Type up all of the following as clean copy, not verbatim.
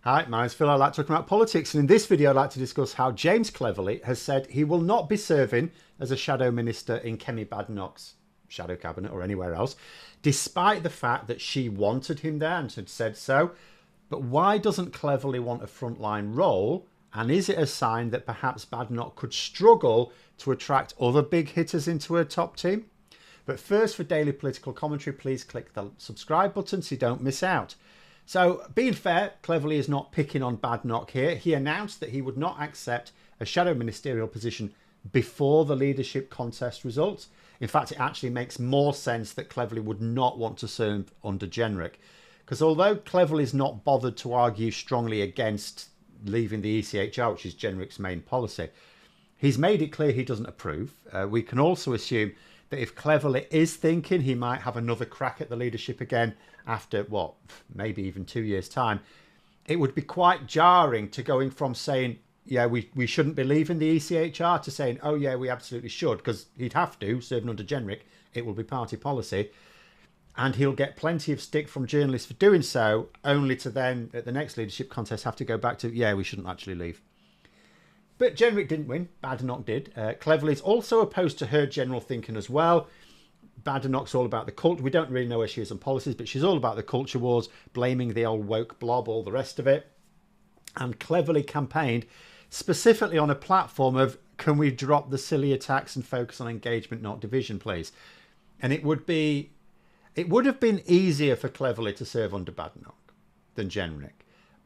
Hi, my name's Phil. I like talking about politics, and in this video I'd like to discuss how James Cleverly has said he will not be serving as a shadow minister in Kemi Badenoch's shadow cabinet or anywhere else, despite the fact that she wanted him there and had said so. But why doesn't Cleverly want a frontline role, and is it a sign that perhaps Badenoch could struggle to attract other big hitters into her top team? But first, for daily political commentary, please click the subscribe button so you don't miss out. So, being fair, Cleverly is not picking on Badenoch here. He announced that he would not accept a shadow ministerial position before the leadership contest results. In fact, it actually makes more sense that Cleverly would not want to serve under Jenrick. Because although Cleverly is not bothered to argue strongly against leaving the ECHR, which is Jenrick's main policy, he's made it clear he doesn't approve. We can also assume that if Cleverly is thinking he might have another crack at the leadership again after, what, maybe even 2 years' time, it would be quite jarring to going from saying, yeah, we shouldn't be leaving the ECHR to saying, oh, yeah, we absolutely should, because he'd have to, serving under Jenrick, it will be party policy. And he'll get plenty of stick from journalists for doing so, only to then, at the next leadership contest, have to go back to, yeah, we shouldn't actually leave. But Jenrick didn't win. Badenoch did. Cleverly's also opposed to her general thinking as well. Badenoch's all about the culture. We don't really know where she is on policies, but she's all about the culture wars, blaming the old woke blob, all the rest of it. And Cleverly campaigned specifically on a platform of, can we drop the silly attacks and focus on engagement, not division, please? And it would have been easier for Cleverly to serve under Badenoch than Jenrick.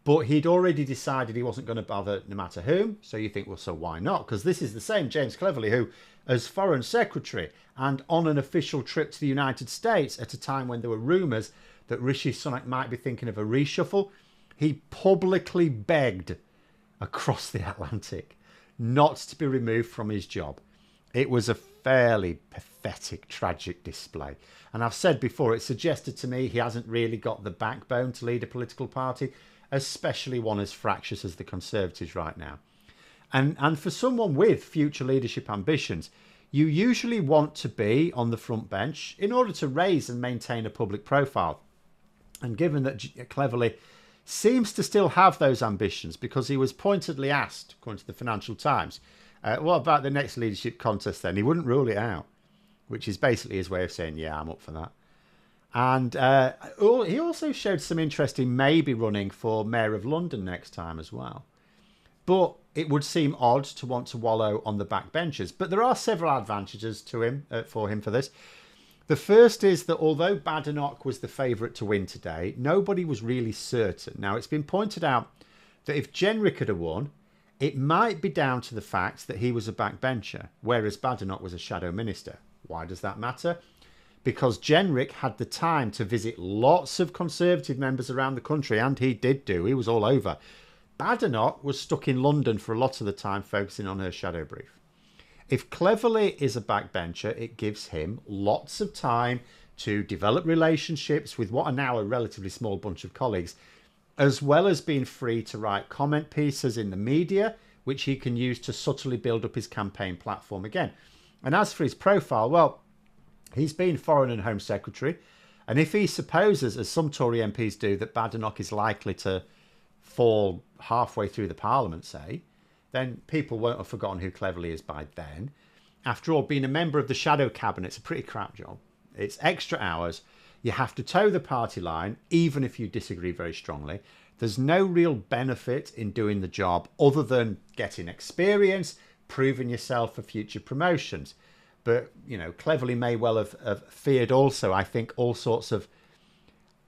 But he'd already decided he wasn't going to bother no matter whom. So you think, well, so why not? Because this is the same James Cleverly who, as Foreign Secretary and on an official trip to the United States at a time when there were rumours that Rishi Sunak might be thinking of a reshuffle, he publicly begged across the Atlantic not to be removed from his job. It was a fairly pathetic, tragic display. And I've said before, it suggested to me he hasn't really got the backbone to lead a political party, especially one as fractious as the Conservatives right now. And for someone with future leadership ambitions, you usually want to be on the front bench in order to raise and maintain a public profile. And given that Cleverly seems to still have those ambitions, because he was pointedly asked, according to the Financial Times, what about the next leadership contest then? He wouldn't rule it out, which is basically his way of saying, yeah, I'm up for that. And he also showed some interest in maybe running for Mayor of London next time as well. But it would seem odd to want to wallow on the backbenches. But there are several advantages to him for this. The first is that although Badenoch was the favourite to win today, nobody was really certain. Now, it's been pointed out that if Jenrick had won, it might be down to the fact that he was a backbencher, whereas Badenoch was a shadow minister. Why does that matter? Because Jenrick had the time to visit lots of Conservative members around the country, and he did do. He was all over. Badenoch was stuck in London for a lot of the time, focusing on her shadow brief. If Cleverly is a backbencher, it gives him lots of time to develop relationships with what are now a relatively small bunch of colleagues, as well as being free to write comment pieces in the media, which he can use to subtly build up his campaign platform again. And as for his profile, well, he's been Foreign and Home Secretary, and if he supposes, as some Tory MPs do, that Badenoch is likely to fall halfway through the Parliament, say, then people won't have forgotten who Cleverly is by then. After all, being a member of the shadow cabinet's a pretty crap job. It's extra hours. You have to toe the party line, even if you disagree very strongly. There's no real benefit in doing the job other than getting experience, proving yourself for future promotions. But, you know, Cleverly may well have feared also, I think, all sorts of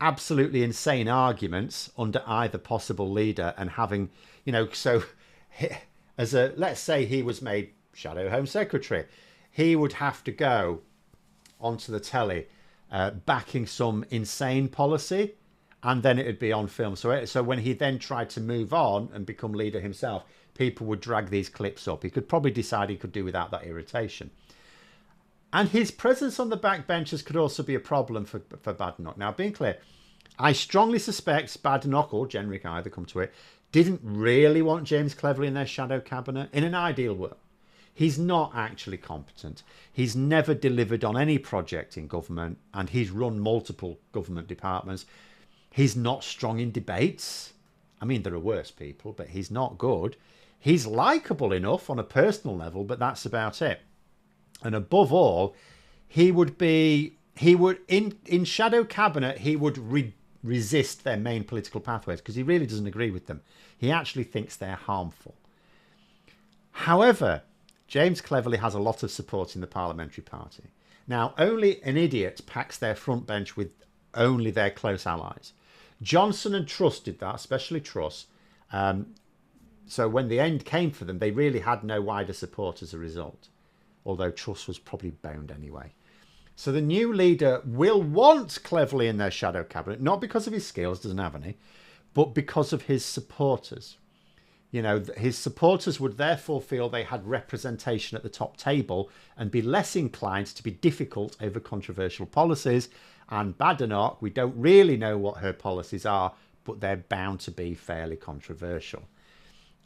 absolutely insane arguments under either possible leader, and having, you know, so as a, let's say he was made Shadow Home Secretary, he would have to go onto the telly backing some insane policy, and then it would be on film. So when he then tried to move on and become leader himself, people would drag these clips up. He could probably decide he could do without that irritation. And his presence on the backbenches could also be a problem for Badenoch. Now, being clear, I strongly suspect Badenoch, or Jenrick either, come to it, didn't really want James Cleverly in their shadow cabinet in an ideal world. He's not actually competent. He's never delivered on any project in government, and he's run multiple government departments. He's not strong in debates. I mean, there are worse people, but he's not good. He's likable enough on a personal level, but that's about it. And above all, he would in shadow cabinet, he would resist their main political pathways because he really doesn't agree with them. He actually thinks they're harmful. However, James Cleverlys has a lot of support in the parliamentary party. Now, only an idiot packs their front bench with only their close allies. Johnson and Truss did that, especially Truss. So when the end came for them, they really had no wider support as a result, although Truss was probably bound anyway. So the new leader will want Cleverlys in their shadow cabinet, not because of his skills, doesn't have any, but because of his supporters. You know, his supporters would therefore feel they had representation at the top table and be less inclined to be difficult over controversial policies. And Badenoch, we don't really know what her policies are, but they're bound to be fairly controversial.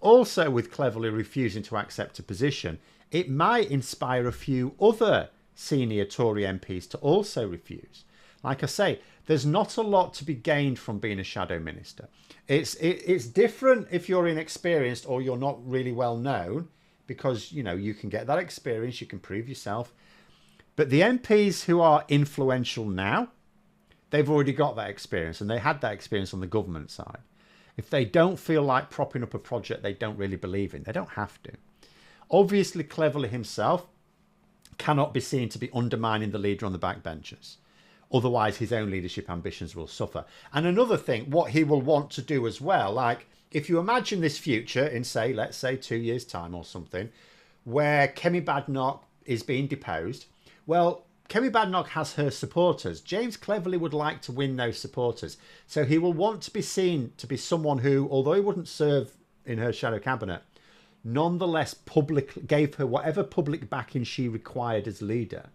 Also, with Cleverlys refusing to accept a position, it might inspire a few other senior Tory MPs to also refuse. Like I say, there's not a lot to be gained from being a shadow minister. It's different if you're inexperienced or you're not really well known, because, you know, you can get that experience, you can prove yourself. But the MPs who are influential now, they've already got that experience, and they had that experience on the government side. If they don't feel like propping up a project they don't really believe in, they don't have to. Obviously, Cleverlys himself cannot be seen to be undermining the leader on the backbenches. Otherwise, his own leadership ambitions will suffer. And another thing, what he will want to do as well, like if you imagine this future in, say, let's say 2 years' time or something, where Kemi Badenoch is being deposed, well, Kemi Badenoch has her supporters. James Cleverlys would like to win those supporters. So he will want to be seen to be someone who, although he wouldn't serve in her shadow cabinet, nonetheless gave her whatever public backing she required as leader.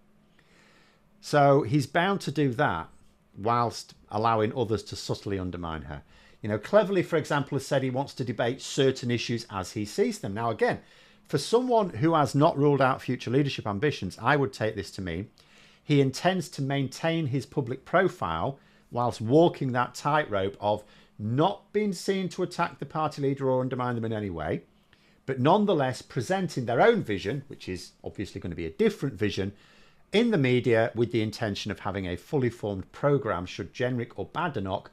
So he's bound to do that whilst allowing others to subtly undermine her. You know, Cleverlys, for example, has said he wants to debate certain issues as he sees them. Now, again, for someone who has not ruled out future leadership ambitions, I would take this to mean he intends to maintain his public profile whilst walking that tightrope of not being seen to attack the party leader or undermine them in any way, but nonetheless presenting their own vision, which is obviously going to be a different vision, in the media with the intention of having a fully formed programme should Jenrick or Badenoch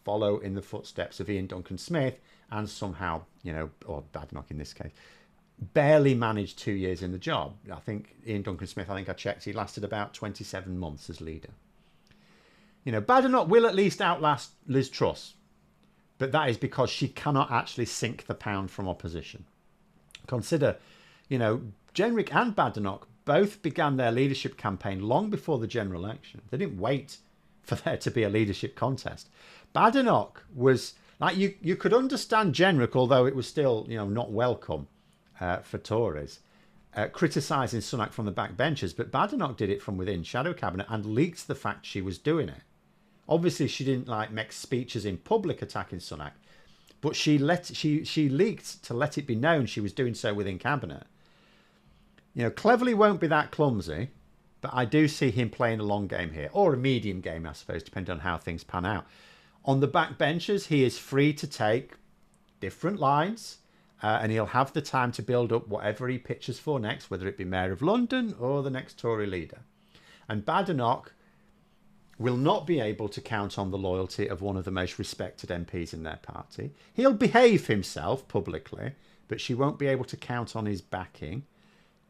follow in the footsteps of Ian Duncan Smith and somehow, you know, or Badenoch in this case, barely managed 2 years in the job. I think Ian Duncan Smith, I think I checked, he lasted about 27 months as leader. You know, Badenoch will at least outlast Liz Truss, but that is because she cannot actually sink the pound from opposition. Consider, you know, Jenrick and Badenoch both began their leadership campaign long before the general election. They didn't wait for there to be a leadership contest. Badenoch was, like, you could understand Jenrick, although it was still, you know, not welcome for Tories, criticising Sunak from the backbenches, but Badenoch did it from within shadow cabinet and leaked the fact she was doing it. Obviously, she didn't like make speeches in public attacking Sunak, but she leaked to let it be known she was doing so within cabinet. You know, Cleverlys won't be that clumsy, but I do see him playing a long game here, or a medium game, I suppose, depending on how things pan out. On the backbenches, he is free to take different lines, and he'll have the time to build up whatever he pitches for next, whether it be Mayor of London or the next Tory leader. And Badenoch will not be able to count on the loyalty of one of the most respected MPs in their party. He'll behave himself publicly, but she won't be able to count on his backing.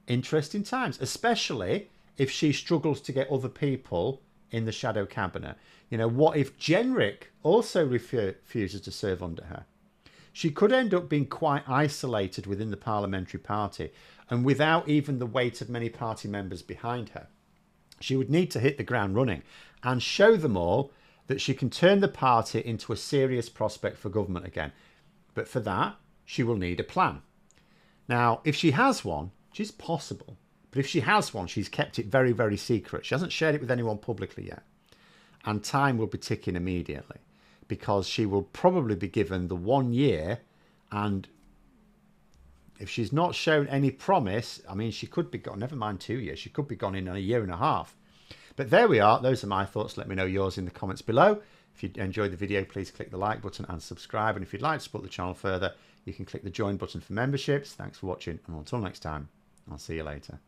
Interesting times, especially if she struggles to get other people in the shadow cabinet. You know, what if Jenrick also refuses to serve under her? She could end up being quite isolated within the parliamentary party and without even the weight of many party members behind her. She would need to hit the ground running and show them all that she can turn the party into a serious prospect for government again. But for that, she will need a plan. Now, if she has one, which is possible, but if she has one, she's kept it very, very secret. She hasn't shared it with anyone publicly yet. And time will be ticking immediately because she will probably be given the 1 year, and if she's not shown any promise, I mean, she could be gone, never mind 2 years, she could be gone in a year and a half. But there we are. Those are my thoughts. Let me know yours in the comments below. If you enjoyed the video, please click the like button and subscribe. And if you'd like to support the channel further, you can click the join button for memberships. Thanks for watching, and until next time, I'll see you later.